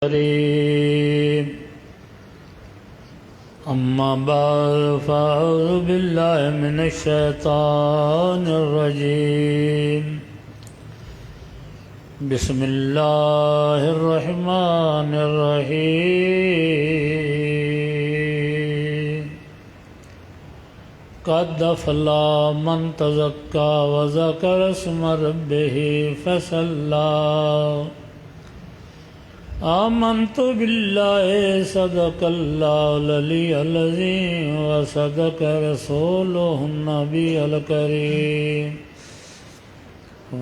کریم اما بعد فاعوذ باللہ من الشیطان الرجیم بسم اللہ الرحمن الرحیم قد افلح من تزکی وذکر اسم ربہ فصلی آمنت باللہ صدق اللہ العلی العظیم وصدق رسولہ النبی الکریم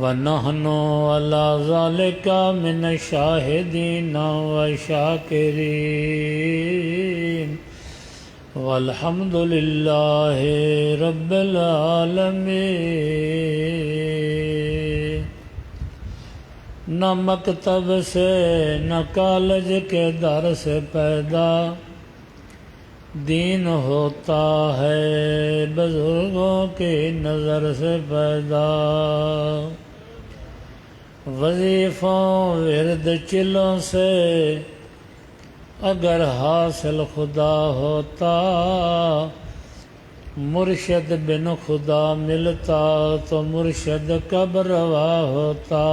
ونحن علی ذلک من الشاہدین والشاکرین والحمد للہ رب العالمین۔ نہ مکتب سے نہ کالج کے در سے پیدا دین ہوتا ہے بزرگوں کی نظر سے پیدا۔ وظیفوں ورد چلوں سے اگر حاصل خدا ہوتا مرشد بن خدا ملتا تو مرشد کب روا ہوتا۔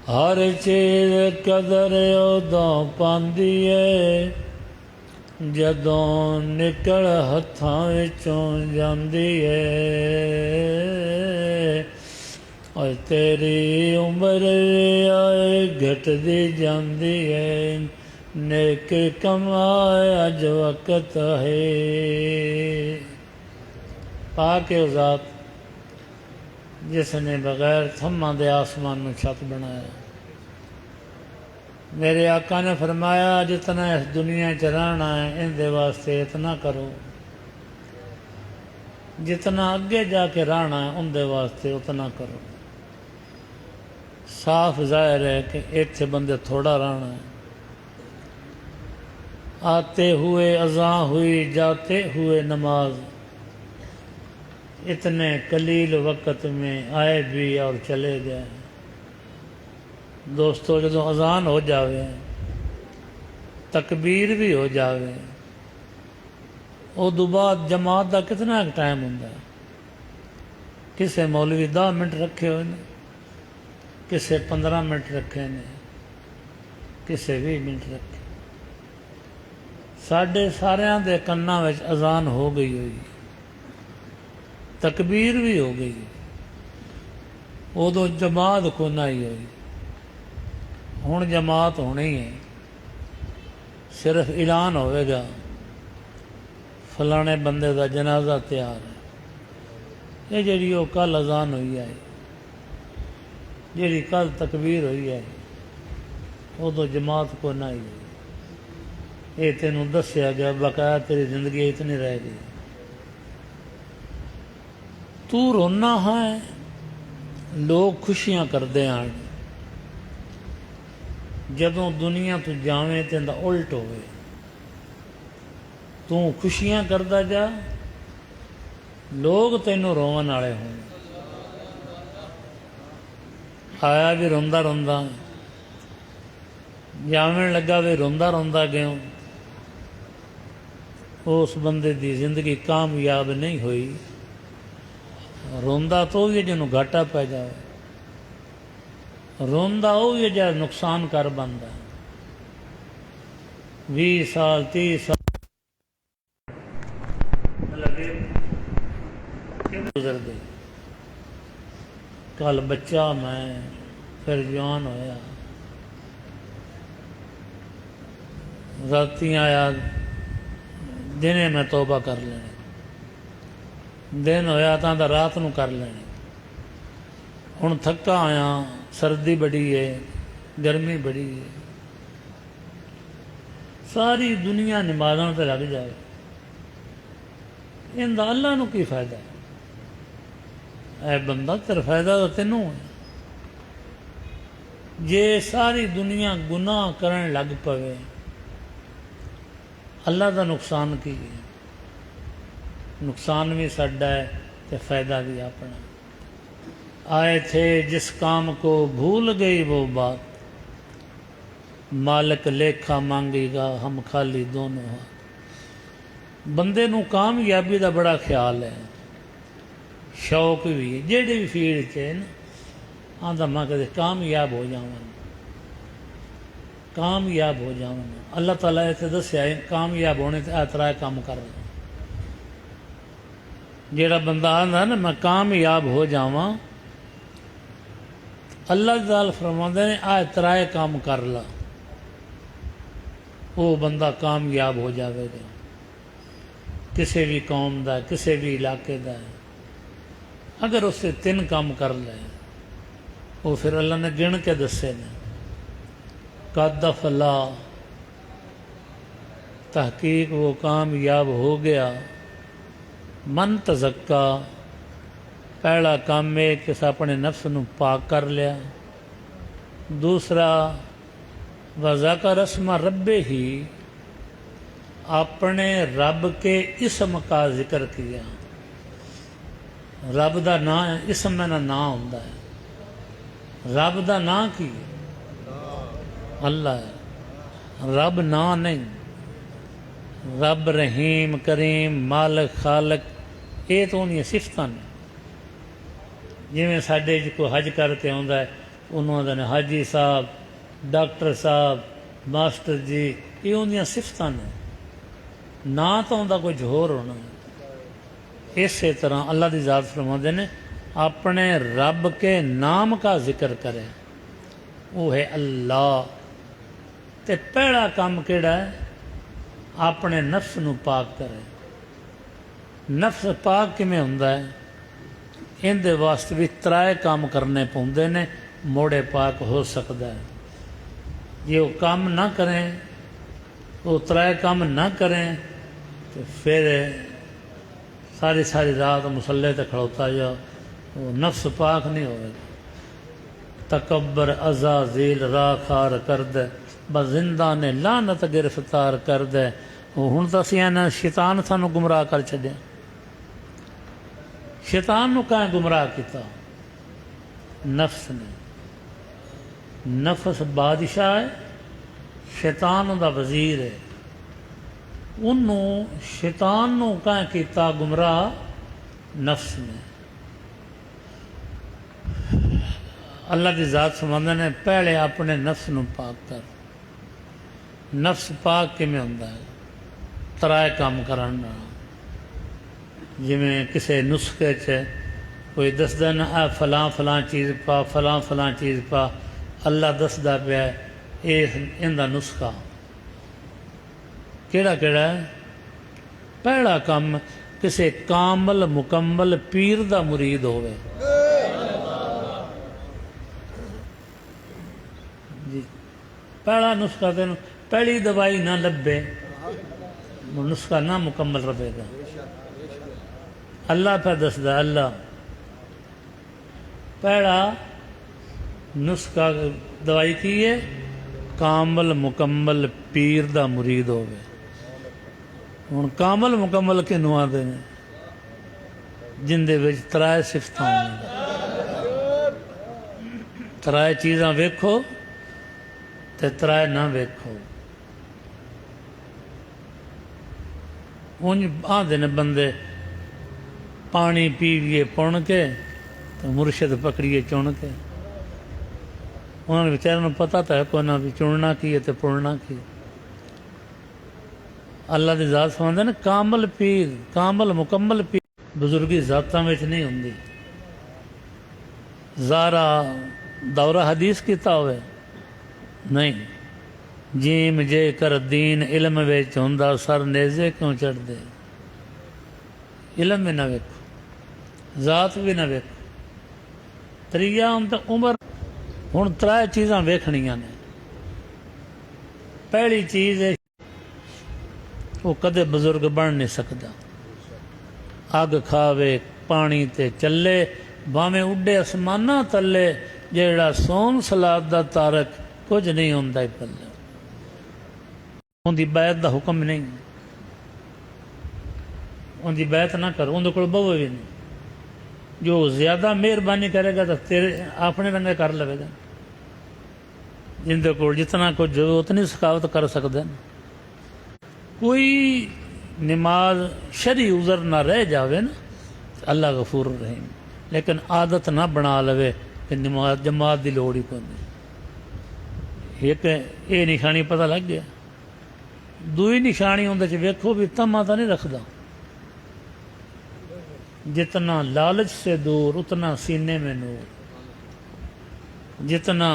ہر چیز قدر ادوں پاندی ہے جدوں نکل ہتھاں وچوں جاندی ہے۔ اور تیری عمر آئے گھٹدی جاندی ہے نیک کمائے اج وقت ہے۔ پاک ہے ذات جس نے بغیر تھماں دے آسمان میں چھت بنایا۔ میرے آقا نے فرمایا جتنا اس دنیا چ رہنا ہے ان دے واسطے اتنا کرو، جتنا اگے جا کے رہنا ہے ان دے واسطے اتنا کرو۔ صاف ظاہر ہے کہ ایتھے بندے تھوڑا رہنا ہے۔ آتے ہوئے اذان ہوئی جاتے ہوئے نماز، اتنے قلیل وقت میں آئے بھی اور چلے گئے۔ دوستو جدوں اذان ہو جاوے تکبیر بھی ہو جاوے ادو بعد جماعت دا کتنا ٹائم ہوندا ہے؟ کسے مولوی 10 منٹ رکھے ہوئے نے، کسے 15 منٹ رکھے نے، کسے 20 منٹ رکھے۔ ساڈے ساریاں دے کناں وچ اذان ہو گئی ہوئی، تکبیر بھی ہو گئی، ادو جماعت کو نہ ہی ہوئی۔ ہن جماعت ہونی ہے، صرف اعلان ہوئے گا فلانے بندے دا جنازہ تیار ہے۔ یہ جڑی وہ کل اذان ہوئی ہے، جڑی کل تکبیر ہوئی ہے، ادو جماعت کو نہ ہی ہوئی۔ یہ تینوں دسیا گیا بقایا تیری زندگی اتنی رہ گئی۔ تو رونا ہے لوگ خوشیاں کردے ہیں، جدوں دنیا تو جاویں تے دا الٹ ہوئے۔ تو خوشیاں کردا جا لوگ تینوں روون والے ہوں۔ آیا بھی روندا روندا جاویں لگا بھی روندا روندا گیوں، اس بندے دی زندگی کامیاب نہیں ہوئی۔ روندا تو بھی جنوں گھاٹا پہ جائے، روندا وہ بھی جا نقصان کر بندا۔ 20 سال 30 سال گزر گئی۔ کل بچہ میں پھر جوان ہویا، راتی آیا دنے میں توبہ کر لینے، دن ہویا تاں دا رات نو کر لینے۔ ہن تھکا آیا، سردی بڑی ہے، گرمی بڑی ہے، ساری دنیا نمازاں تے لگ جائے، ان دا اللہ نو کی فائدہ ہے؟ اے بندہ تیرا فائدہ تو تینوں ہے۔ جے ساری دنیا گناہ کرن لگ پوے اللہ دا نقصان کی ہے؟ نقصان بھی ساڈا ہے تو فائدہ بھی اپنا۔ آئے تھے جس کام کو بھول گئی وہ بات، مالک لیکھا مانگے گا ہم خالی دونوں ہاتھ۔ بندے نو کامیابی دا بڑا خیال ہے، شوق بھی ہے، جہی بھی فیلڈ ہے نا، آندا میں کدے کامیاب ہو جاواں، کامیاب ہو جاواں۔ اللہ تعالیٰ نے دسیا ہے کامیاب ہونے تے ترائے کام کر رہے۔ جیڑا بندہ آندا نا میں کامیاب ہو جاواں، اللہ تعالیٰ فرماندے نے ترائے کام کر لا، وہ بندہ کامیاب ہو جاوے گا، کسی بھی قوم دا کسی بھی علاقے دا ہے۔ اگر اس سے 3 کام کر لے وہ پھر اللہ نے گن کے دسے نے، قد افلاح، تحقیق وہ کامیاب ہو گیا، من تزکا، پہلا کام ہے کہ اس اپنے نفس نو پاک کر لیا، دوسرا وذکر اسم ربہ ہی، اپنے رب کے اسم کا ذکر کیا۔ رب دا نام اسم میں نام ہوندا ہے، رب دا نام کی اللہ ہے، رب نام نہیں۔ رب رحیم کریم مالک خالق یہ تو انہی صفتاں نے۔ جویں ساڈے کوئی حج کر کے آندا ہے انہوں نے حاجی صاحب، ڈاکٹر صاحب، ماسٹر جی، یہ انہی صفتاں نے، نہ تو اندا کچھ ہور ہونا ہے۔ اسی طرح اللہ دی ذات فرماندے نے اپنے رب کے نام کا ذکر کرے، وہ ہے اللہ۔ تے پہلا کام کیڑا ہے؟ اپنے نفس نو پاک کرے۔ نفس پاک کیویں ہوندا ہے؟ ان دے واسطے بھی 3 کام کرنے پوندے نے، موڑے پاک ہو سکتا ہے۔ یہ وہ کام نہ کریں، وہ 3 کام نہ کریں تو پھر ساری رات مصلے تے کھڑوتا جا، وہ نفس پاک نہیں ہوئے گا۔ تکبر عزازیل راکھار کر دے، بس زندہ نے لعنت گرفتار کر دے۔ ہن تو اسی آنا شیطان سانو گمراہ کر چھڈیا۔ شیطان نو کہیں گمراہ کیتا؟ نفس نے۔ نفس بادشاہ ہے، شیطان دا وزیر ہے۔ انہوں شیطان نو کہیں کیتا گمراہ؟ نفس نے۔ اللہ دی ذات فرماندے نے پہلے اپنے نفس نو پاک کر۔ نفس پاک کیویں ہوندا ہے؟ 3 کام کرن نال۔ جویں کسے نسخے چ کوئی دسدا نا فلاں فلاں چیز پا، فلاں فلاں چیز پا، اللہ دسدا پیا ان دا نسخہ کیڑا کیڑا ہے؟ پہلا کام کسے کامل مکمل پیر دا مرید ہوئے جی، پہلا نسخہ تین پہلی دوائی نہ لبے نسخہ نہ مکمل رہے گا۔ اللہ پہ دسدا، اللہ پہلا نسخہ دوائی کی ہے کامل مکمل پیر دا مرید ہوئے۔ ہن کامل مکمل کنوں آندے نے؟ جن دے وچ 3 صفتاں ہون، 3 چیزاں ویکھو تے 3 نہ ویکھو۔ انج آندے نے بندے پانی پیویے پن کے تو مرشد پکڑیے چن کے۔ انہوں نے بیچاروں پتہ تو ہے کوئی نہ بھی چننا کی ہے تو پڑنا کی۔ اللہ دی ذات فرماندے نے کامل پیر، کامل مکمل پیر بزرگی ذاتاں وچ نہیں ہوندی۔ زارا دورہ حدیث کیتا ہوئے نہیں، جیم جے کر دین علم وچ ہوندا سر نیزے کیوں چڑھ دے؟ علم بھی نہ ویکھو، ذات بھی نہ ویکھو۔ تریا ہوں تو عمر، ہن 3 چیزاں ویکھنیاں نے۔ پہلی چیز ہے وہ کدے بزرگ بن نہیں سکتا۔ اگ کھاوے پانی تے چلے، باویں اڈے آسماناں تلے، جیڑا سون سلاد دا تارک کچھ نہیں ہوندا پلے۔ ان دی بیعت دا حکم نہیں، ان دی بیعت نہ کرو، ان دے کول بہو بھی نہیں۔ جو زیادہ مہربانی کرے گا تو تیرے اپنے رنگے کر لے گا۔ جن دے کول جتنا کچھ ہو اتنی ثقافت کر سکتے ہیں. کوئی نماز شرعی عذر نہ رہ جاوے نا اللہ غفور رحیم، لیکن عادت نہ بنا لوے کہ نماز جماعت دی لوڑ ہی کوئی نہیں. ایک یہ نشانی پتہ لگ گیا. دوئی نشانی اندر ویکھو بھی تما تو نہیں رکھدا. جتنا لالچ سے دور اتنا سینے میں نور. جتنا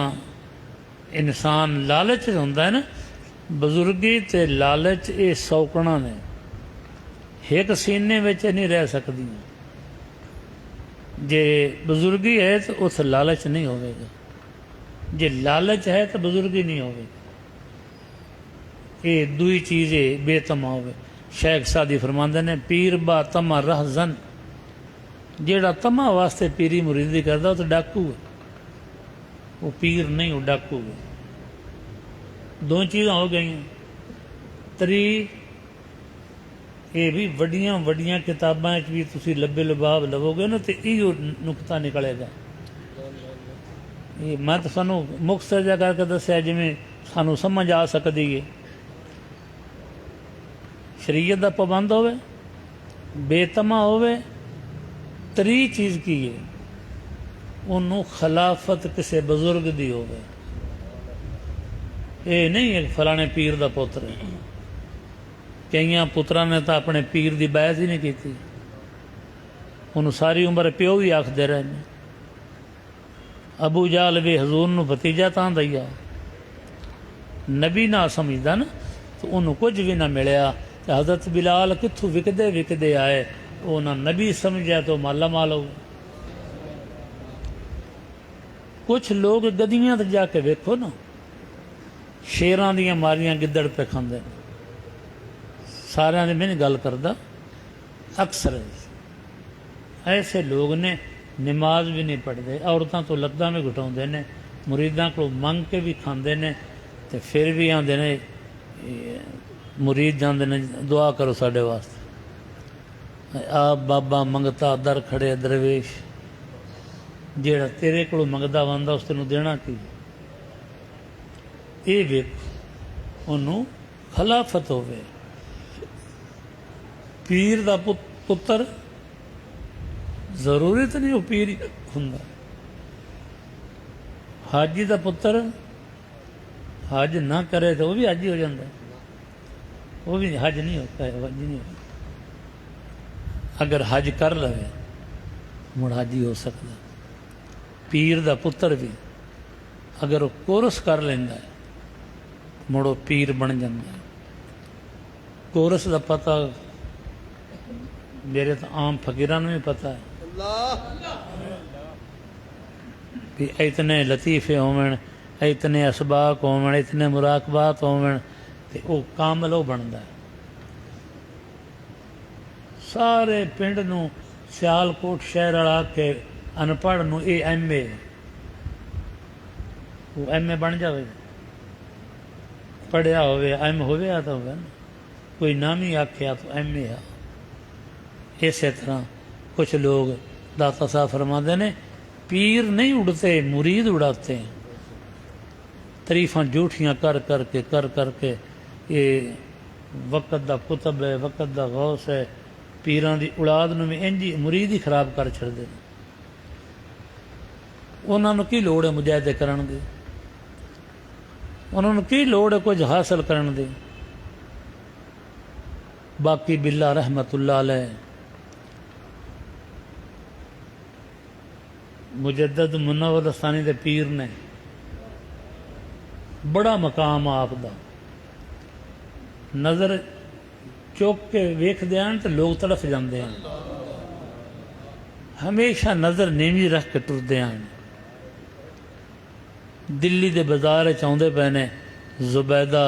انسان لالچ ہوندا ہے نا، بزرگی تے لالچ یہ سوکنا نے ایک سینے وچ نہیں رہ سکتی. جے بزرگی ہے تو اس لالچ نہیں ہوئے گا، جے لالچ ہے تو بزرگی نہیں ہوئے گی. یہ دوئی چیزیں بے تما ہوئے. شیخ سادی فرماندے نے پیر با تما رہ زن، جیڑا تما واسطے پیری مریدی کردا وہ تو ڈاکو ہے، وہ پیر نہیں وہ ڈاکو ہے. دو چیزاں ہو گئی. تری یہ بھی وڈیاں وڈیاں کتاباں بھی تسی لبے لباب لو گے نا تو یہ نقطہ نکلے گا. یہ میں تو سانو مختصر جا کر کے دسیا جی سانو سمجھ آ سکتی ہے. شریعت دا پابند ہوئے، بے تما ہوئے. تری چیز کی ہے انہوں خلافت کسے بزرگ دی ہوئے. یہ نہیں ہے فلانے پیر دا پتر ہے. کئی پترا نے تو اپنے پیر دی بیعت ہی نہیں کی. انہوں ساری عمر پیو ہی آکھدے رہے ہیں. ابو جہل بھی حضور نو بھتیجا تاں دیا، نبی نہ سمجھدا نا تو انہوں کچھ بھی نہ ملیا. حضرت بلال کتھوں وکدے وکدے آئے، وہ نہ نبی سمجھا تو مالا مال ہو. کچھ لوگ گدیاں تے جا کے ویکھو نا، شیراں دیاں ماریاں گدڑ پہ کھاندے. سارے میں نہیں گل کردا، اکثر ایسے لوگ نے نماز بھی نہیں پڑھتے، عورتوں تو لتاں بھی گھٹاؤندے نے، مریداں کو منگ کے بھی کھاندے نے، تے پھر بھی آندے نے مرید جاندے نے دعا کرو ساڈے واسطے. آپ بابا منگتا در کھڑے درویش، جیڑا تیرے کو منگدا واندا اس تینوں دینا کی. یہ ویک انہوں خلافت ہوئے. پیر دا پتر ضروری تو نہیں وہ پیر ہی ہوندا. حاجی دا پتر حج نہ کرے تو وہ بھی حاجی ہو جاتا ہے، وہ بھی حج نہیں ہوتا ہے، حج نہیں ہوتا. اگر حج کر لے مڑ حاجی ہو سکتا. پیر دا پتر بھی اگر وہ کورس کر لینا ہے مڑو پیر بن جاتا ہے. کورس دا پتہ میرے تو عام فقیران میں پتہ ہے کہ اتنے لطیفے ہومن، اتنے اسباق ہومن، اتنے مراقبات ہومن تے وہ کامل وہ بنتا ہے. سارے پنڈ نو سیال کوٹ شہر والا کے ان پڑھ نو اے ایم اے، وہ ایم اے بن جائے. پڑھیا ہوئے ایم ہوئے تو ہوئے نا، کوئی نام ہی آکھیا تو ایم اے. اسی طرح کچھ لوگ داتا صاحب فرماتے نے پیر نہیں اڑتے مرید اڑاتے ہیں. تعریفاں جھوٹیاں کر کے یہ وقت دا کتب ہے، وقت دا غوث ہے. پیران دی اولاد نو بھی انجی مرید ہی خراب کر چھڑتے ہیں. انہوں نے کی لوڑ ہے مجاہدے کرن دی؟ انہوں نے کی لوڑ ہے کچھ حاصل کرن دی؟ باقی باللہ رحمت اللہ علیہ مجدد منور ثانی دے پیر نے بڑا مقام آپ دا. نظر چوک کے ویکھ دیان تو لوگ تڑف جاندے ہیں. ہمیشہ نظر نیوی رکھ کے ٹر دیان. دلی دے بازار چاہندے پے نے زبیدہ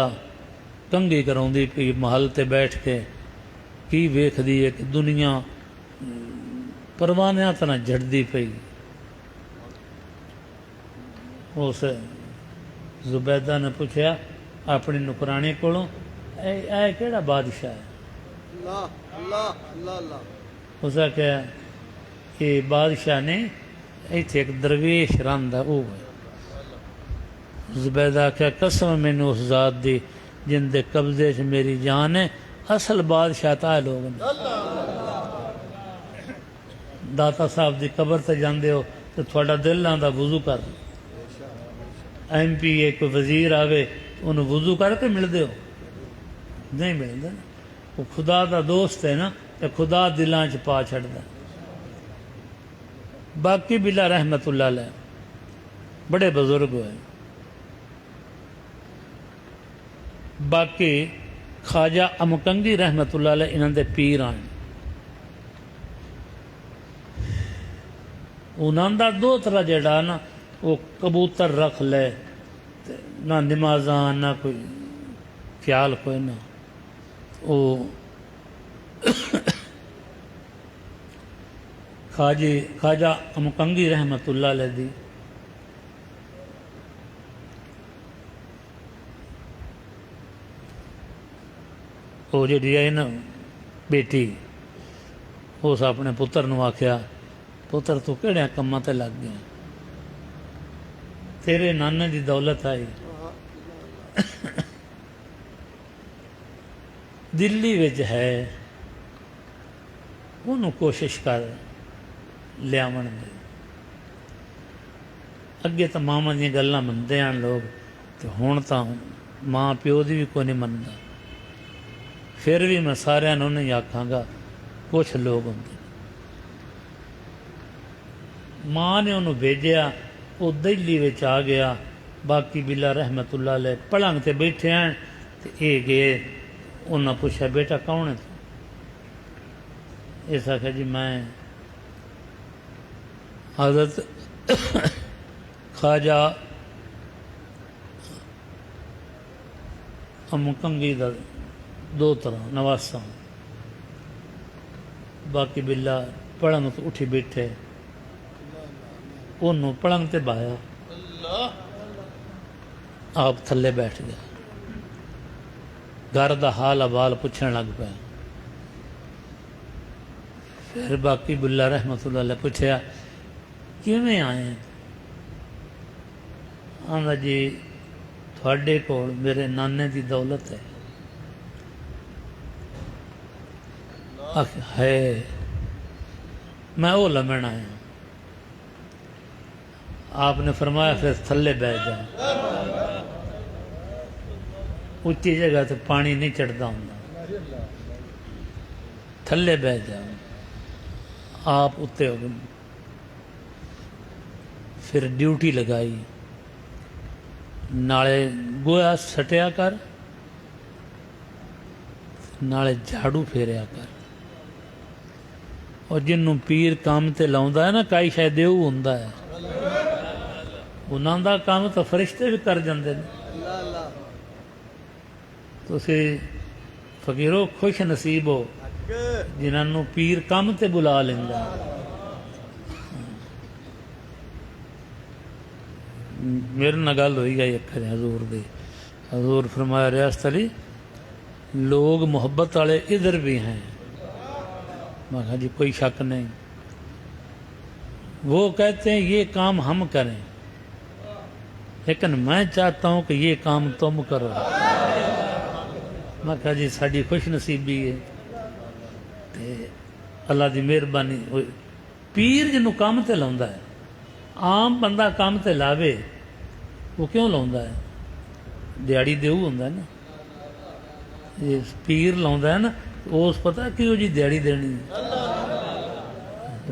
کنگھی کراؤندی پئی محل تے بیٹھ کے کی ویکھ دی ہے کہ دنیا پروانیاں طرح جھڑدی پئی. اس زبیدہ نے پوچھا اپنی نکرانی کولوں اے کیڑا بادشاہ ہے؟ اس نے کہا کہ بادشاہ نے ایتھے ایک درویش رہندا وہ ہے. زبیدہ کیا قسم مینوں اس ذات دی جن دے قبضے چ میری جان ہے، اصل بادشاہ تا لوگ نے۔ داتا صاحب دی قبر تے جاندے ہو تو تھوڑا دل آندا وضو کر، ایم پی اے کوئی وزیر آوے انہوں وضو کر کے مل ہو؟ نہیں ملتا نا۔ وہ خدا دا دوست ہے نا، تو خدا دلاں چ پا چھڑدا۔ باقی بلا رحمت اللہ علیہ بڑے بزرگ ہوئے۔ باقی خواجہ امکنگی رحمت اللہ علیہ انہوں دے پیر آئے، انہوں دا دو طرح جڑا نا، وہ کبوتر رکھ لے، نہ نمازاں نہ کوئی خیال کوئی نہ، وہ خواجہ امکنگی رحمت اللہ علیہ دی وہ جی ہے نا بیٹی، اس اپنے پتر نو آخیا، پتر تو کہڑے کماں تے لگ گیا، تیرے نانے دی دولت آئی، دلی وچ ہے، انہوں کوشش کر لیاون دے۔ اگے تو ماما دیا گلاں منتے ہیں لوگ، تو ہوں تو ماں پیو دی بھی کوئی نہیں منتا۔ پھر بھی میں سارے نہیں آکھاں گا، کچھ لوگ ہوں۔ ماں نے انہوں بھیجیا، وہ دلی وچ آ گیا۔ باقی بلا رحمت اللہ علیہ پلنگ تے بیٹھے ہیں، تو یہ گئے، انہوں نے پوچھا بیٹا کون ہے تو؟ اس آخیا جی میں حضرت خواجہ امکنگی دا دو طرح نواسا۔ باقی بلا پلنگ تو اٹھی بیٹھے، انہوں پلنگ تے بایا، آپ تھلے بیٹھ گیا، گھر دا حال احوال پوچھنے لگ پیا۔ پھر باقی بلا رحمت اللہ علیہ پوچھیا کیویں آئے ہیں؟ آندا جی تھوڑے کول میرے نانے دی دولت ہے۔ ہے میں وہ لمن آیا۔ آپ نے فرمایا پھر تھلے بیٹھ جا، اچھی جگہ تو پانی نہیں چڑھتا ہوں، تھلے بیٹھ جا۔ آپ اتنے ہو گئے، پھر ڈیوٹی لگائی، نالے گویا سٹیا کر، نالے جھاڑو پھیریا کر۔ اور جنوں پیر کام تے لاؤندا ہے نا، کئی شاید دیو ہوندا ہے، انہاں دا کام تو فرشتے بھی کر جاندے نے۔ تسی فقیرو خوش نصیب ہو جنہوں پیر کام تے بلا لیندا۔ میرے نال گل ہوئی گئی اکھر حضور دی، حضور فرمایا ریاست علی لوگ محبت والے ادھر بھی ہیں۔ میں کہا جی کوئی شک نہیں، وہ کہتے ہیں یہ کام ہم کریں، لیکن میں چاہتا ہوں کہ یہ کام تم کرو۔ میں کہا جی ساری خوش نصیبی ہے، اللہ دی مہربانی ہوئی۔ پیر جنوں کام تے لاؤندا ہے، عام بندہ کام تے لاوے وہ کیوں لاؤندا ہے؟ دیہڑی دیو ہوندا ہے نا، یہ پیر لاؤندا ہے نا، اس پتہ کیوں جی دیہڑی دینی،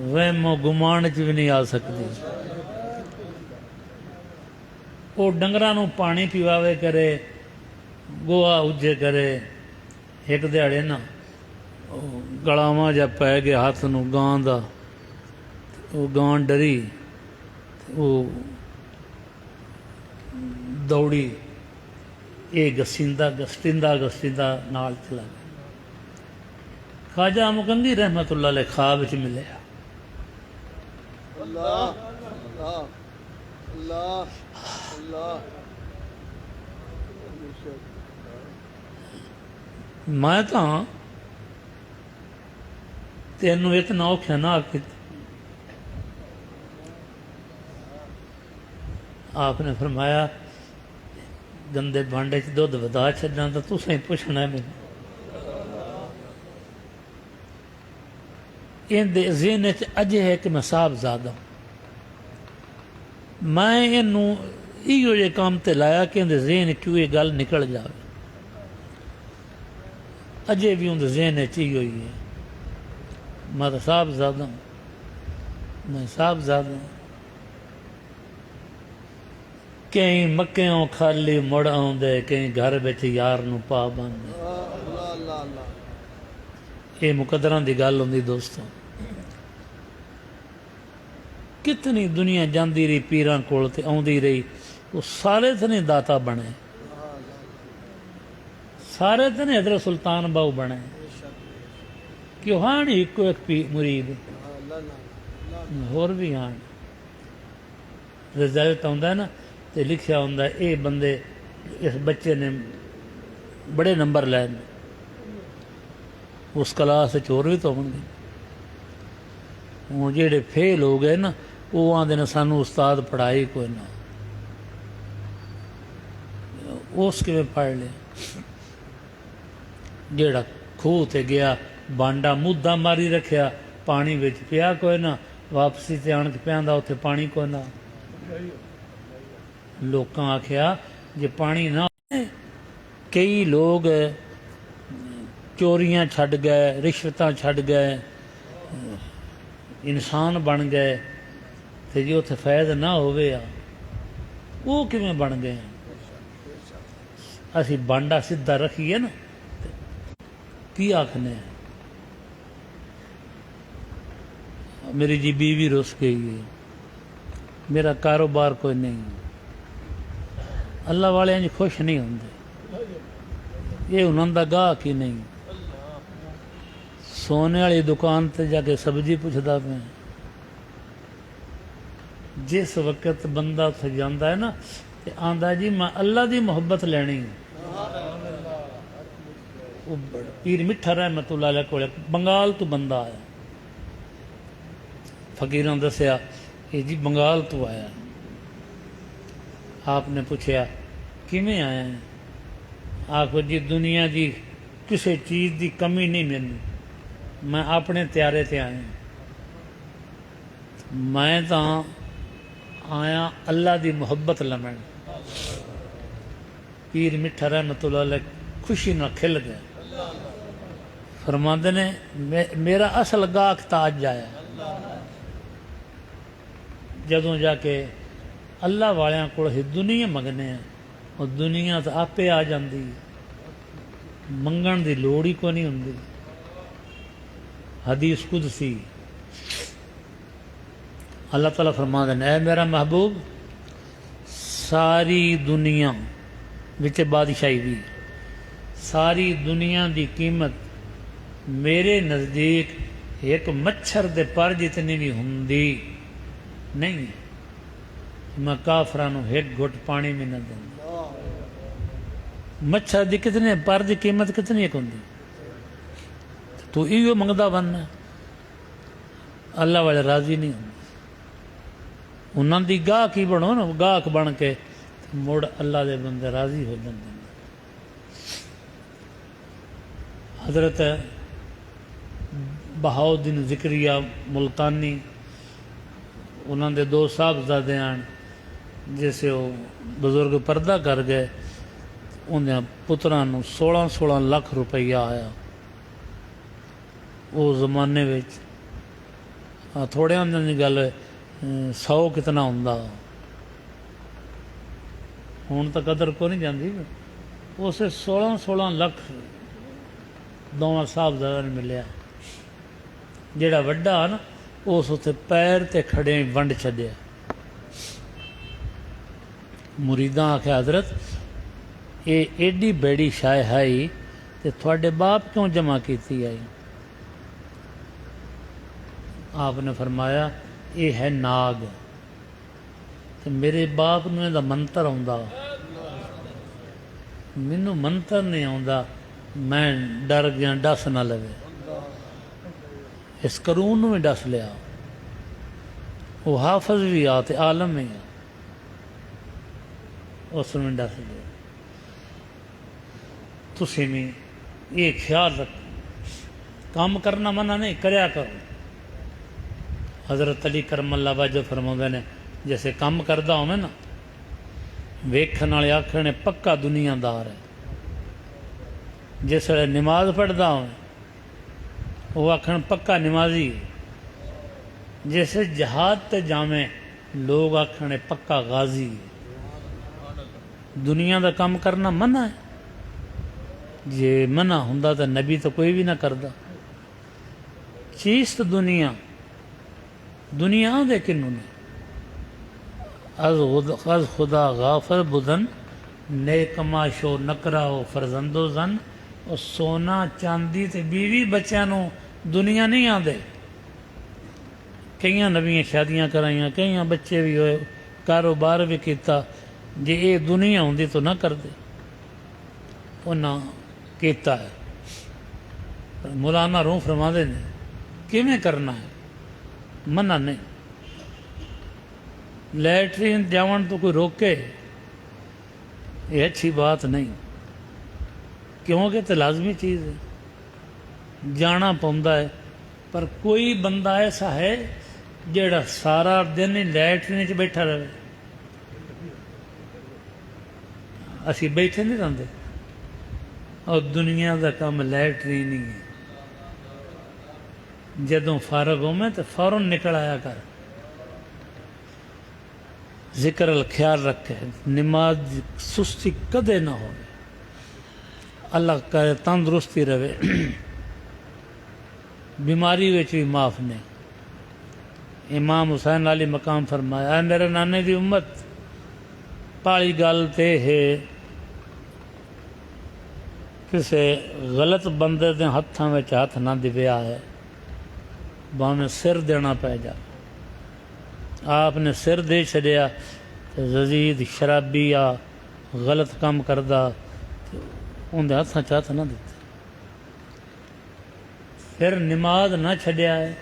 وہم و گمان چ بھی نہیں آ سکتی۔ وہ ڈنگراں نوں پانی پیواوے کرے، گوہا اجے کرے، ایک دیہڑے نا گلاواں جا پی گیا ہاتھ نو گاں دا، وہ گاں ڈری، وہ دوڑی، یہ گسٹیندا نال چلا گیا۔ خواجہ امکنگی رحمت اللہ علیہ خواب وچ ملیا۔ اللہ اللہ اللہ، میں تو تینوں اتنا اوکھا نہ آکھے۔ آپ نے فرمایا گندے بھانڈے چ دھد ودا چھڈاں تو تسیں پوچھنا ہے مینوں اندے ذہن چ اجے ہے کہ میں صاحبزادہ میں اینوں ایو جے کام تے لایا کہ اندے ذہن چوں یہ گل نکل جاوے اجے بھی اندے ذہن چ ایو ہی ہے میں تو صاحبزادہ ہوں میں صاحبزادہ ہوں کہیں مکیوں خالی مڑ آؤندے کہیں گھر بچ یار نو پا باندے یہ مقدراں دی گل ہوندی دوستوں کتنی دنیا جاندی رہی پیراں کول تے آوندی رہی وہ سارے تے نہیں داتا بنے سارے تے نہیں حضرت سلطان باؤ بنے کیوں ہاں نہیں ایک مرید ہور بھی ہاں رزلٹ آتا ہے نا تو لکھیا ہوتا ہے اے بندے اس بچے نے بڑے نمبر لے اس کلاس چور بھی تو ہوں گے ہوں جہے فیل ہو گئے نا وہ آدھے نے سانو استاد پڑھائی کوئی نہ اس کے پڑھ لیا جیڑا کھوہ تے گیا بانڈا مدہ ماری رکھیا پانی بچ پیا کوئی نہ واپسی تے آن کے پیاندا اتنے پانی کوئی نہ لوکاں آکھیا جے پانی نہ کئی لوگ چوریاں چھڈ گئے رشوتاں چھڈ گئے انسان بن گئے تے جی اتنے فیض نہ ہوئے وہ کیویں بن گئے اسی بانڈا سدھا رکھیے نا کی آکھنے ہیں میری جی بیوی رس گئی ہے میرا کاروبار کوئی نہیں اللہ والے انج خوش نہیں ہوندے یہ انہوں دا گاہ کی نہیں سونے والی دکان تے جا کے سبزی پوچھدا پیا جس وقت بندہ اتنے جانا ہے نا تے آندا جی میں اللہ دی محبت لینی وہ پیر مٹھا رحمت اللہ علیہ کو بنگال تو بندہ آیا فقیراں دسیا یہ جی بنگال تو آیا آپ نے پوچھا کیویں آیا ہے آخو جی دنیا دی کسی چیز دی کمی نہیں مینوں میں اپنے تیارے تے آیا میں تو آیا اللہ دی محبت لمن پیر مٹھا رحمت اللہ علیہ خوشی نہ کھل گیا فرماندے نے میرا اصل گاہک تاج آیا جدوں جا کے اللہ والیاں کول دنیا منگنے ہیں اور دنیا تو آپے آ جاندی منگن دی لوڑ ہی کوئی نہیں ہوندی حدیث قدسی اللہ تعالیٰ فرماندے نے اے میرا محبوب ساری دنیا وچ بادشاہی بھی ساری دنیا دی قیمت میرے نزدیک ایک مچھر دے پر جتنی بھی ہوندی نہیں میں کافرانو ایک گھٹ پانی میں نہ دوں مچھر دی کتنے پر دی قیمت کتنی ایک ہوندی تو ایو منگدا بننا اللہ والے راضی نہیں ہوں انہاں دی گاہک ہی بنو نا گاہک بن کے مڑ اللہ دے بندے راضی ہو جاندے حضرت بہاؤدین ذکریہ ملتانی انہوں دے دو صاحبزادے آن جیسے وہ بزرگ پردہ کر گئے انہیں پتراں نو 16 لاکھ روپیہ آیا وہ زمانے وچ تھوڑے اندر دی گل 100 کتنا ہوندا ہوں تو قدر کو نہیں جاندی اسے 16 لاکھ دونوں صاحبزادہ نے ملیا جڑا وڈا نا اس اتنے پیر تے کھڑے ونڈ چھڈیا مریداں آخیا حضرت یہ ایڈی بیڑی شاہ ہے تے تھوڑے باپ کیوں جمع کیتی آئی آپ نے فرمایا یہ ہے ناگ تے میرے باپ نو دا منتر آندا مینوں منتر نہیں آندا میں ڈر گیا ڈس نہ لوے اس قرون میں ڈس لیا وہ حافظ بھی آ تے عالم بھی آ اس میں ڈس لیا تسی بھی یہ خیال رکھو کام کرنا منع نہیں کریا کرو حضرت علی کرم اللہ وجہ فرماتے نے جیسے کام کردا ہوئے نا ویکھن والے آکھنے پکا دنیا دار ہے جس ویلے نماز پڑھدا ہوئے وہ آکھن پکا نمازی ہے جیسے جہاد تے جامیں لوگ آکھنے پکا غازی ہے دنیا دا کام کرنا منع ہے جے منع ہوندا تو نبی تو کوئی بھی نہ کردا چیز تو دنیا دے کنوں نے از خدا غافر بدن نیک ماشو نکراؤ فرزندو زن اور سونا چاندی تے بیوی بچیاں نو دنیا نہیں آندے کئیاں نویاں شادیاں کرائیاں کئیاں بچے بھی ہوئے کاروبار بھی کیتا جے یہ دنیا ہوندی تو نہ کر دے انہاں کیتا ہے مولانا روح فرما دے نے کیویں کرنا ہے منع نہیں لیٹرین جاون تو کوئی روکے یہ اچھی بات نہیں کیونکہ تو لازمی چیز ہے جانا پوندا ہے پر کوئی بندہ ایسا ہے جڑا سارا دن ہی لیٹرین چ بیٹھا رہے اسی بیٹھے نہیں رہتے اور دنیا دا کام لیٹرین ہی ہے جدوں فارغ ہو میں تو فوراً نکل آیا کر ذکر الخیال رکھے نماز سستی کدے نہ ہو اللہ کرے تندرستی رہے بیماری وچ بھی معاف نہیں امام حسین علی مقام فرمایا اے میرے نانے دی امت پالی گل تے ہے کسے غلط بندے دے ہتھاں وچ ہاتھ نہ دیویا ہے باویں سر دینا پی جا آپ نے سر دے چھڑیا یزید شرابی یا غلط کام کردا اندر ہاتھاں ہاتھ نہ دیتے پھر نماز نہ چھڈیا ہے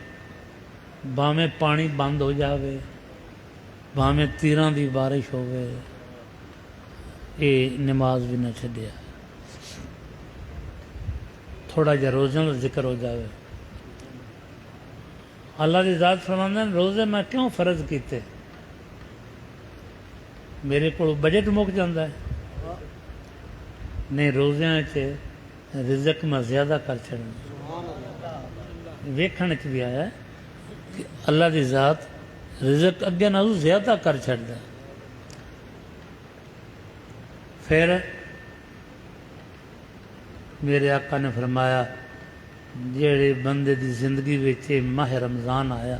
باویں پانی بند ہو جاوے باویں تیراں دی بارش ہوے یہ نماز بھی نہ چھڈیا تھوڑا جہا روزوں کا ذکر ہو جاوے اللہ دی ذات فرماندے ہیں روزے میں کیوں فرض کیتے میرے کو بجٹ مک جاندہ ہے نہیں روزیاں رزق میں زیادہ کر چھڑنا ویکھن چ بھی آیا ہے کہ اللہ دی ذات رزق اگے نالوں زیادہ کر چھڑدا ہے پھر میرے آقا نے فرمایا جیڑے بندے دی زندگی وچ ماہ رمضان آیا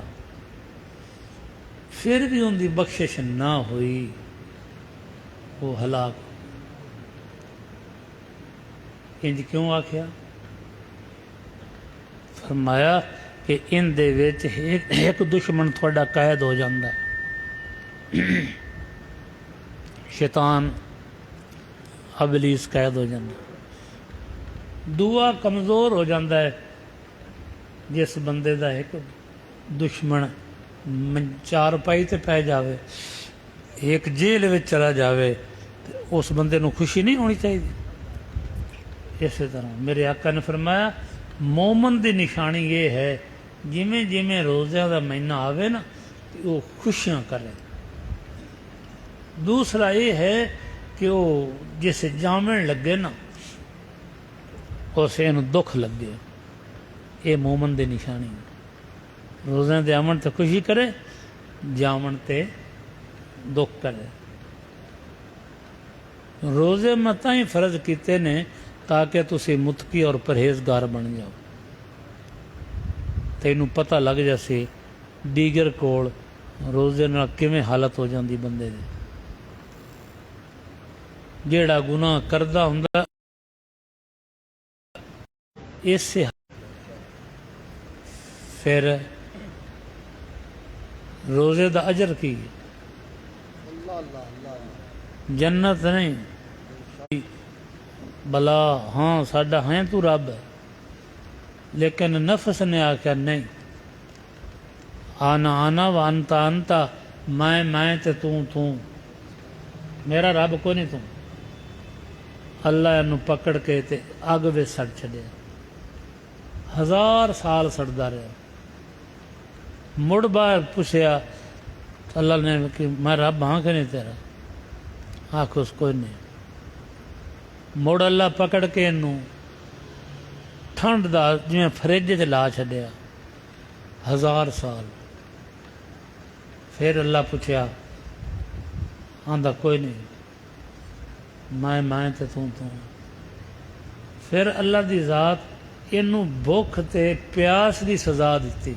پھر بھی ان دی بخشش نہ ہوئی وہ ہلاک انج کیوں آکھیا فرمایا کہ ان دے وچ ایک دشمن تھوڑا قید ہو جاندہ ہے شیطان ابلیس قید ہو جاندہ دعا کمزور ہو جاندہ ہے جس بندے دا ایک دشمن چار پائی تے پہ جاوے ایک جیل وچ چلا جاوے اس بندے نو خوشی نہیں ہونی چاہیے اسی طرح میرے آقا نے فرمایا مومن دی نشانی یہ ہے جویں جویں روزیاں دا مہینہ آوے نا وہ خوشیاں کرے دوسرا یہ ہے کہ وہ جسے جامن لگے نا اسے انہوں دکھ لگے یہ مومن دی نشانی روزیں دے آمن تے خوشی کرے جامن تے دکھ کرے روزے میں تائیں فرض کیتے نے تاکہ تسی متقی اور پرہیزگار بن جاؤ تینوں پتہ لگ جاسی دیگر کول روزے نال کیویں حالت ہو جاندی بندے دی جیڑا گناہ کردا ہوندا اس سے پھر روزے دا اجر کی جنت نہیں بلا ہاں ساڈا ہے تو رب ہے لیکن نفس نے آکھیا نہیں آنا آنا و انتا انتا میں تے تو میرا رب کو نہیں تو اللہ ਇਹਨੂੰ ਪਕੜ ਕੇ ਤੇ ਅੱਗ ਵਿੱਚ ਸੜ ਛੱਡਿਆ। 1000 ਸਾਲ ਸੜਦਾ ਰਿਹਾ। ਮੁੜ ਬਾਹਰ ਪੁੱਛਿਆ ਅੱਲਾ ਨੇ ਕਿ ਮੈਂ ਰੱਬ ਹਾਂ ਕਿ ਨਹੀਂ ਤੇਰਾ? ਆਖ ਉਸ ਕੋਈ ਨਹੀਂ। ਮੁੜ ਅੱਲਾ ਪਕੜ ਕੇ ਇਹਨੂੰ ਠੰਡ ਦਾ ਜਿਵੇਂ ਫਰਿੱਜ 'ਚ ਲਾ ਛੱਡਿਆ 1000 ਸਾਲ। ਫਿਰ ਅੱਲਾ ਪੁੱਛਿਆ, ਆਂਦਾ ਕੋਈ ਨਹੀਂ, ਮੈਂ ਤੇ ਤੂੰ। ਫਿਰ ਅੱਲਾ ਦੀ ਜ਼ਾਤ ਇਹਨੂੰ ਭੁੱਖ ਤੇ ਪਿਆਸ ਦੀ ਸਜ਼ਾ ਦਿੱਤੀ।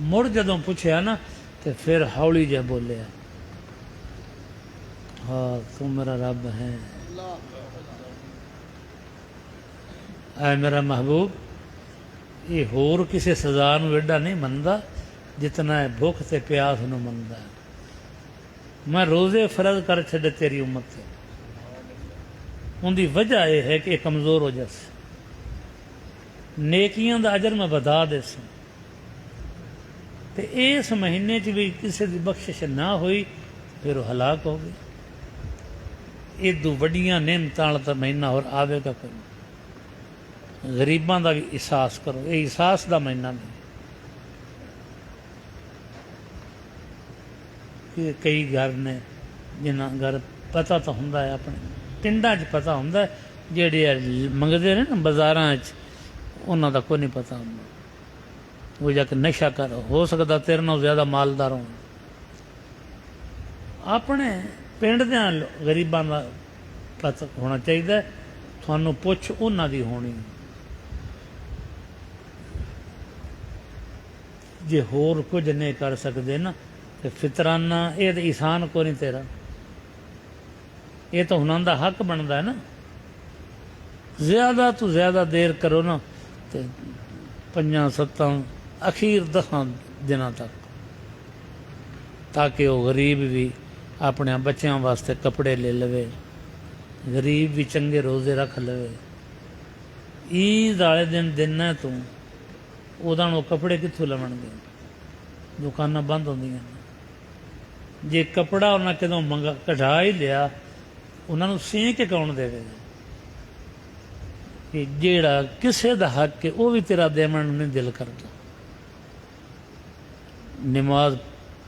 ਮੁੜ ਜਦੋਂ ਪੁੱਛਿਆ ਨਾ ਤੇ ਫਿਰ ਹੌਲੀ ਜਿਹਾ ਬੋਲਿਆ, ਹਾਂ ਤੂੰ ਮੇਰਾ ਰੱਬ ਹੈ। ਐ ਮੇਰਾ ਮਹਿਬੂਬ, ਇਹ ਹੋਰ ਕਿਸੇ ਸਜ਼ਾ ਨੂੰ ਐਡਾ ਨਹੀਂ ਮੰਨਦਾ ਜਿਤਨਾ ਇਹ ਭੁੱਖ ਤੇ ਪਿਆਸ ਨੂੰ ਮੰਨਦਾ। ਮੈਂ ਰੋਜ਼ੇ ਫਰਜ਼ ਕਰ ਛੱਡੇ ਤੇਰੀ ਉਮਤ ਤੇ। ਉਹਦੀ ਵਜ੍ਹਾ ਇਹ ਹੈ ਕਿ ਇਹ ਕਮਜ਼ੋਰ ਹੋ ਜਾਵੇ। ਨੇਕੀਆਂ ਦਾ ਅਜਰ ਮੈਂ ਵਧਾ ਦੇ ਸਾਂ ਤੇ ਇਸ ਮਹੀਨੇ 'ਚ ਵੀ ਕਿਸੇ ਦੀ ਬਖਸ਼ਿਸ਼ ਨਾ ਹੋਈ ਫਿਰ ਉਹ ਹਲਾਕ ਹੋ ਗਈ। ਇਦੋਂ ਵੱਡੀਆਂ ਨਿਹਮਤਾਂ ਵਾਲਾ ਤਾਂ ਮਹੀਨਾ ਹੋਰ ਆਵੇਗਾ ਕੋਈ। ਗਰੀਬਾਂ ਦਾ ਵੀ ਅਹਿਸਾਸ ਕਰੋ, ਇਹ ਅਹਿਸਾਸ ਦਾ ਮਹੀਨਾ ਨਹੀਂ। ਕਈ ਘਰ ਨੇ ਜਿਨ੍ਹਾਂ ਘਰ ਪਤਾ ਤਾਂ ਹੁੰਦਾ ਹੈ, ਆਪਣੇ ਪਿੰਡਾਂ 'ਚ ਪਤਾ ਹੁੰਦਾ, ਜਿਹੜੇ ਮੰਗਦੇ ਨੇ ਨਾ ਬਾਜ਼ਾਰਾਂ 'ਚ ਉਹਨਾਂ ਦਾ ਕੋਈ ਨਹੀਂ ਪਤਾ ਹੁੰਦਾ। ਉਹ ਜਾ ਕੇ ਨਸ਼ਾ ਕਰ, ਹੋ ਸਕਦਾ ਤੇਰੇ ਨਾਲ ਜ਼ਿਆਦਾ ਮਾਲਦਾਰ ਹੋਣ। ਆਪਣੇ ਪਿੰਡ ਦੇ ਗਰੀਬਾਂ ਦਾ ਪਤਾ ਹੋਣਾ ਚਾਹੀਦਾ। ਤੁਹਾਨੂੰ ਪੁੱਛ ਉਹਨਾਂ ਦੀ ਹੋਣੀ। ਜੇ ਹੋਰ ਕੁਝ ਨਹੀਂ ਕਰ ਸਕਦੇ ਨਾ ਤੇ ਫਿਤਰਾਨਾ ਇਹ ਤਾਂ ਇਨਸਾਨ ਕੋਈ ਨਹੀਂ ਤੇਰਾ। ਇਹ ਤਾਂ ਉਹਨਾਂ ਦਾ ਹੱਕ ਬਣਦਾ ਹੈ ਨਾ। ਜ਼ਿਆਦਾ ਤੋਂ ਜ਼ਿਆਦਾ ਦੇਰ ਕਰੋ ਨਾ ਤੇ 5-7 ਅਖੀਰ 10 ਦਿਨਾਂ ਤੱਕ, ਤਾਂ ਕਿ ਉਹ ਗਰੀਬ ਵੀ ਆਪਣੇ ਬੱਚਿਆਂ ਵਾਸਤੇ ਕੱਪੜੇ ਲੈ ਲਵੇ, ਗਰੀਬ ਵੀ ਚੰਗੇ ਰੋਜ਼ੇ ਰੱਖ ਲਵੇ। ਈਦ ਵਾਲੇ ਦਿਨ ਦਿਨਾਂ ਤੂੰ ਉਹਦਾ ਨੂੰ ਕੱਪੜੇ ਕਿੱਥੋਂ ਲਵਣਗੇ? ਦੁਕਾਨਾਂ ਬੰਦ ਹੁੰਦੀਆਂ ਨੇ। ਜੇ ਕੱਪੜਾ ਉਹਨਾਂ ਕਦੋਂ ਕਢਾ ਹੀ ਲਿਆ, ਉਹਨਾਂ ਨੂੰ ਸੀਂ ਕੇ ਕੌਣ ਦੇਵੇਗਾ? ਕਿ ਜਿਹੜਾ ਕਿਸੇ ਦਾ ਹੱਕ ਹੈ ਉਹ ਵੀ ਤੇਰਾ ਦੇਵਣ ਨੂੰ ਨਹੀਂ ਦਿਲ ਕਰਦਾ। ਨਮਾਜ਼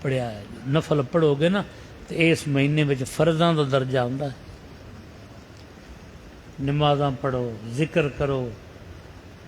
ਪੜ੍ਹਿਆ ਹੈ, ਨਫਲ ਪੜ੍ਹੋਗੇ ਨਾ ਤੇ ਇਸ ਮਹੀਨੇ ਵਿੱਚ ਫਰਜ਼ਾਂ ਦਾ ਦਰਜਾ ਹੁੰਦਾ ਹੈ। ਨਮਾਜ਼ਾਂ ਪੜ੍ਹੋ, ਜ਼ਿਕਰ ਕਰੋ।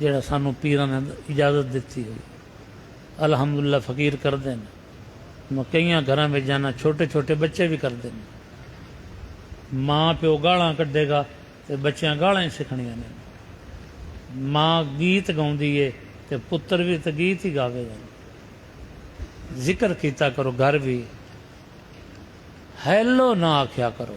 ਜਿਹੜਾ ਸਾਨੂੰ ਪੀਰਾਂ ਨੇ ਇਜਾਜ਼ਤ ਦਿੱਤੀ ਹੋਈ। ਅਲਹਮਦੁਲਿਲਾ ਫਕੀਰ ਕਰਦੇ ਨੇ। ਮੈਂ ਕਈਆਂ ਘਰਾਂ ਵਿੱਚ ਜਾਣਾ, ਛੋਟੇ ਛੋਟੇ ਬੱਚੇ ਵੀ ਕਰਦੇ ਨੇ। ਮਾਂ ਪਿਓ ਗਾਲਾਂ ਕੱਢੇਗਾ ਤੇ ਬੱਚਿਆਂ ਗਾਲਾਂ ਹੀ ਸਿੱਖਣੀਆਂ ਨੇ। ਮਾਂ ਗੀਤ ਗਾਉਂਦੀ ਏ ਤੇ ਪੁੱਤਰ ਵੀ ਤਾਂ ਗੀਤ ਹੀ ਗਾਵੇਗਾ। ਜ਼ਿਕਰ ਕੀਤਾ ਕਰੋ। ਘਰ ਵੀ ਹੈਲੋ ਨਾ ਆਖਿਆ ਕਰੋ,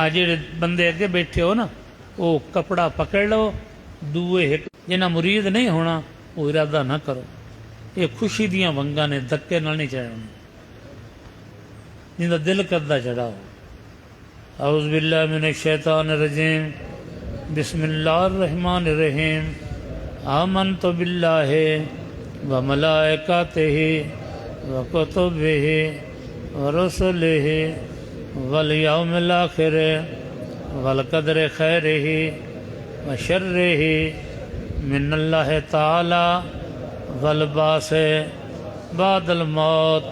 آ جڑے بندے اگے بیٹھے ہو نا وہ کپڑا پکڑ لو، دوے ایک جنہ مرید نہیں ہونا وہ ارادہ نہ کرو. یہ خوشی دیاں ونگاں نے، دھکے نال نہیں چڑھاؤ، جندا دل کردا چڑھاؤ. اعوذ باللہ من الشیطان الرجیم، بسم اللہ الرحمن الرحیم. آمنت باللہ وملائکتہ وکتبہ ورسلہ والیوم الآخر والقدر خیرہ وشرہ من اللہ تعالی والبعث بعد الموت.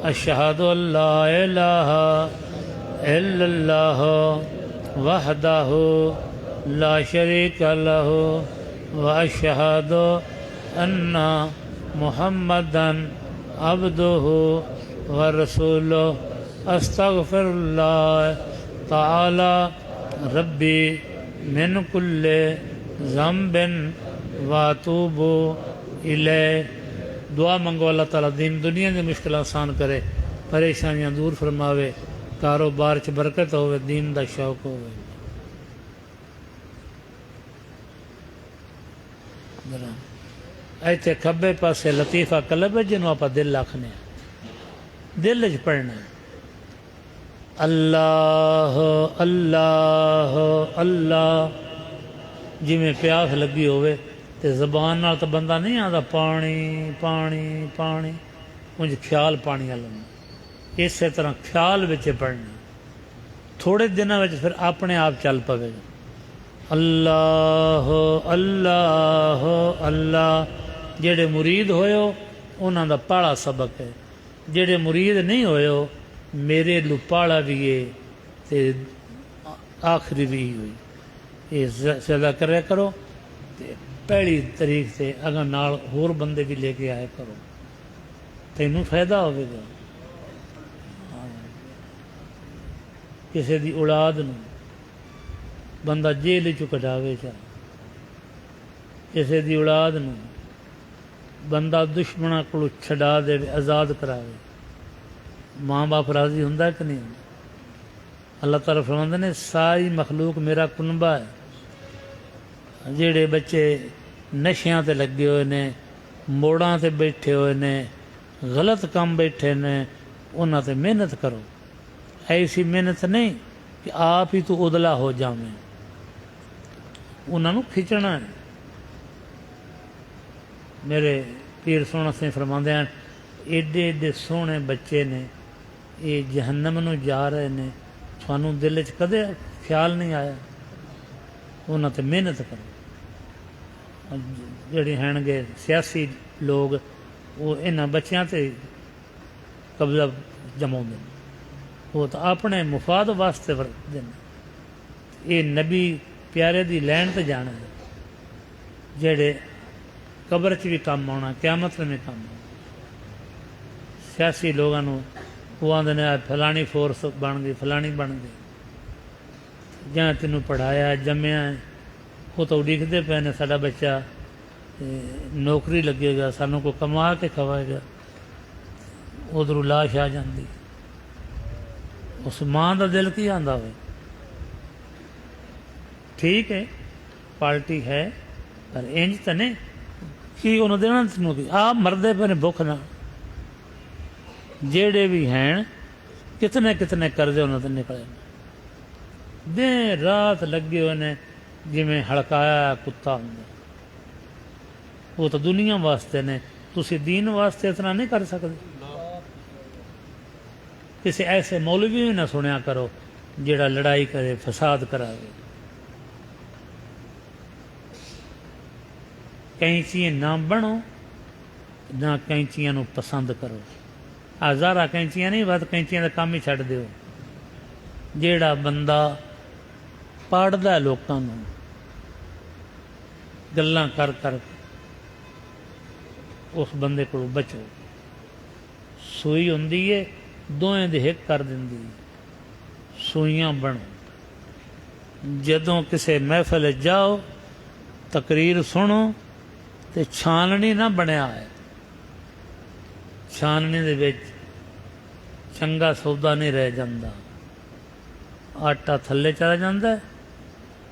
اشہد ان لا الہ الا اللہ وحدہ لا شریک لہ واشہد ان محمدا عبدہ ورسولہ. استغفر اللہ تعالی ربی من کل ذنب واتوب الیہ. دعا منگو اللہ تعالیٰ دین دنیا کی مشکل آسان کرے، پریشانیاں دور فرماوے، کاروبار چ برکت ہوئے، دین دا شوق ہوئے. ایتھے کھبے پاسے لطیفہ قلب ہے جنوں آپ دل آکھنے دل چ پڑھنا. اللہ اللہ اللہ. جی میں پیاس لگی ہوئے تے زبان نال تو بندہ نہیں آتا پانی پانی پانی، انج خیال پانی والا. اسی طرح خیال بچ پڑھنا، تھوڑے دنوں میں پھر اپنے آپ چل پوے گا. اللہ اللہ اللہ. جڑے مرید ہوئے ہو انہاں دا پاڑا سبق ہے، جڑے مرید نہیں ہوئے ہو میرے لو پاڑا بھی ہے تے آخری بھی ہوئی. یہ زیادہ کریا کرو تے پہلی تاریخ سے اگر نال ہور بندے بھی لے کے آئے کرو، تینوں فائدہ ہوئے گا. کسی دی اولاد نو بندہ جیل چو کٹاوے چاہ، کسی دی اولاد نو بندہ دشمناں کو چھڈا دے آزاد کراوے، ماں باپ راضی ہوندا کہ نہیں ہوندا؟ اللہ تعالیٰ فرماندے نے ساری مخلوق میرا کنبہ ہے. جڑے بچے نشیاں تے لگے ہوئے نے، موڑاں تے بیٹھے ہوئے نے، غلط کام بیٹھے نے، انہاں تے محنت کرو. ایسی محنت نہیں کہ آپ ہی تو ادلا ہو جاویں، انہاں نو کھچنا ہے. میرے پیر سونا سے فرماندے ہیں ایڈے ایڈے سونے بچے نے یہ جہنم نو جا رہے نے، تھانوں دل چ کدے خیال نہیں آیا؟ انہاں تے محنت کرو. جڑے ہیں گے سیاسی لوگ وہ انہاں بچیاں تے قبضہ جماؤں دے، وہ تو اپنے مفاد واسطے ورتدے نے. یہ نبی پیارے دی لین تے جانا ہے، جڑے قبر چ بھی کام آنا، قیامت میں بھی کام آنا. سیاسی لوگوں وہ آدھے نے فلانی فورس بن گئی، فلانی بن گئی. جہاں تینوں پڑھایا جمیا ہے وہ تو اڈیکتے پے نے ساڈا بچہ نوکری لگے گا، سانوں کو کما کے کھوائے گا. ادھر لاش آ جاندی، اس ماں دا دل کی آندا ہوئے. ٹھیک ہے پارٹی ہے پر انج تو نہیں کی انہوں دینا تینوں کی آپ مردے پہ نے بھوک نہ. جیڑے بھی ہیں کتنے کتنے قرضے انہوں نے نکلے، دن رات لگے ہوئے نے جی میں ہڑکایا کتا ہوں. وہ تو دنیا واسطے نے، تسی دین واسطے اتنا نہیں کر سکتے. کسی ایسے مولوی بھی نہ سنیا کرو جڑا لڑائی کرے فساد کرائے. کینچیاں نہ بنو نہ کینچیاں نو پسند کرو. ہزارہ کینچیاں نہیں بات کینچیاں دا کام ہی چھڈ دیو. جیڑا بندہ پاڑدا لوکاں نو گلاں کر کر اس بندے کو بچو. سوئی ہوندی ہے دوئیں دے ہک کر دیندی، سوئیاں بنو. جدوں کسے محفل جاؤ تقریر سنو تے چھاننی نہ بنیا ہے. چھاننی دے وچ چنگا سودا نہیں رہ جاندا. ਆਟਾ ਥੱਲੇ ਚਲਾ ਜਾਂਦਾ,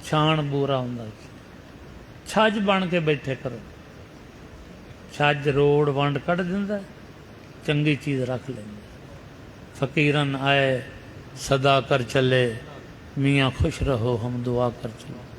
ਛਾਣ ਬੂਰਾ ਹੁੰਦਾ। ਛੱਜ ਬਣ ਕੇ ਬੈਠੇ ਕਰੋ। ਛੱਜ ਰੋੜ ਵੰਡ ਕੱਢ ਦਿੰਦਾ, ਚੰਗੀ ਚੀਜ਼ ਰੱਖ ਲੈਂਦਾ। فقیرن آئے صدا کر چلے، میاں خوش رہو ہم دعا کر چلے۔